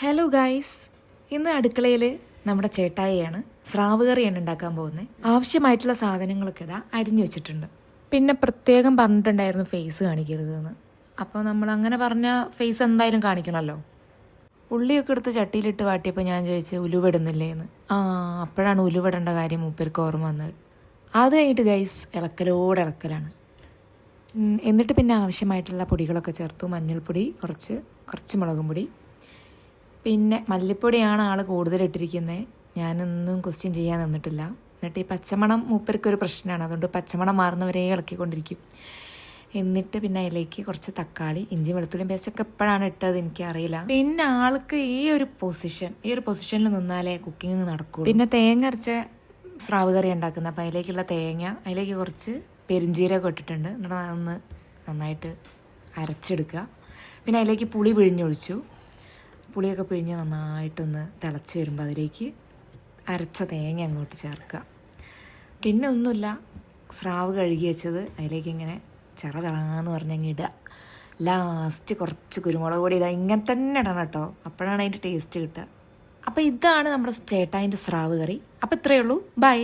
Hello guys, ഇന്ന് അടുക്കളയിൽ നമ്മുടെ ചേട്ടായിയാണ് സ്രാവ് കറിയാണ് ഉണ്ടാക്കാൻ പോകുന്നത്. ആവശ്യമായിട്ടുള്ള സാധനങ്ങളൊക്കെ ഇതാ അരിഞ്ഞു വെച്ചിട്ടുണ്ട്. പിന്നെ പ്രത്യേകം പറഞ്ഞിട്ടുണ്ടായിരുന്നു ഫേസ് കാണിക്കരുതെന്ന്. അപ്പോൾ നമ്മൾ അങ്ങനെ പറഞ്ഞാൽ ഫേസ് എന്തായാലും കാണിക്കണമല്ലോ. ഉള്ളിയൊക്കെ എടുത്ത് ചട്ടിയിലിട്ട് വാട്ടിയപ്പോൾ ഞാൻ ചോദിച്ചു ഉലുവ എന്ന്. അപ്പോഴാണ് ഉലുവിടേണ്ട കാര്യം മൂപ്പർക്ക് ഓർമ്മ വന്നത്. അത് കഴിഞ്ഞിട്ട് ഗൈസ് ഇളക്കലോടെ ഇളക്കലാണ്. എന്നിട്ട് പിന്നെ ആവശ്യമായിട്ടുള്ള പൊടികളൊക്കെ ചേർത്തു. മഞ്ഞൾപ്പൊടി, കുറച്ച് മുളകും പൊടി, പിന്നെ മല്ലിപ്പൊടിയാണ് ആൾ കൂടുതലിട്ടിരിക്കുന്നത്. ഞാനൊന്നും ക്വസ്റ്റ്യൻ ചെയ്യാൻ നിന്നിട്ടില്ല. എന്നിട്ട് ഈ പച്ചമണം മൂപ്പർക്കൊരു പ്രശ്നമാണ്, അതുകൊണ്ട് പച്ചമണം മാറുന്നവരെ ഇളക്കിക്കൊണ്ടിരിക്കും. എന്നിട്ട് പിന്നെ അതിലേക്ക് കുറച്ച് തക്കാളി, ഇഞ്ചി വെളുത്തുള്ളിയും പേസ്റ്റൊക്കെ എപ്പോഴാണ് ഇട്ടത് എനിക്കറിയില്ല. പിന്നെ ആൾക്ക് ഈ ഒരു പൊസിഷനിൽ നിന്നാലേ കുക്കിംഗ് നടക്കുള്ളൂ. പിന്നെ തേങ്ങ അരച്ച സ്രാവ് കറി ഉണ്ടാക്കുന്നത്. അപ്പോൾ അതിലേക്ക് കുറച്ച് പെരിഞ്ചീരകം ഇട്ടിട്ടുണ്ട്. എന്നിട്ട് അതൊന്ന് നന്നായിട്ട് അരച്ചെടുക്കുക. പിന്നെ അതിലേക്ക് പുളി പിഴിഞ്ഞൊഴിച്ചു. പുളിയൊക്കെ പിഴിഞ്ഞ് നന്നായിട്ടൊന്ന് തിളച്ച് വരുമ്പോൾ അതിലേക്ക് അരച്ച തേങ്ങ അങ്ങോട്ട് ചേർക്കുക. പിന്നെ ഒന്നുമില്ല, സ്രാവ് കഴുകി വെച്ചത് അതിലേക്ക് ഇങ്ങനെ ചെറുതാന്ന് പറഞ്ഞങ്ങ് ഇടുക. ലാസ്റ്റ് കുറച്ച് കുരുമുളക് പൊടി ഇതാ ഇങ്ങനെ തന്നെ ഇടണം കേട്ടോ, അപ്പോഴാണ് അതിൻ്റെ ടേസ്റ്റ് കിട്ടുക. അപ്പോൾ ഇതാണ് നമ്മുടെ ചേട്ടായിൻ്റെ സ്രാവ് കറി. അപ്പോൾ ഇത്രയേ ഉള്ളൂ. ബൈ.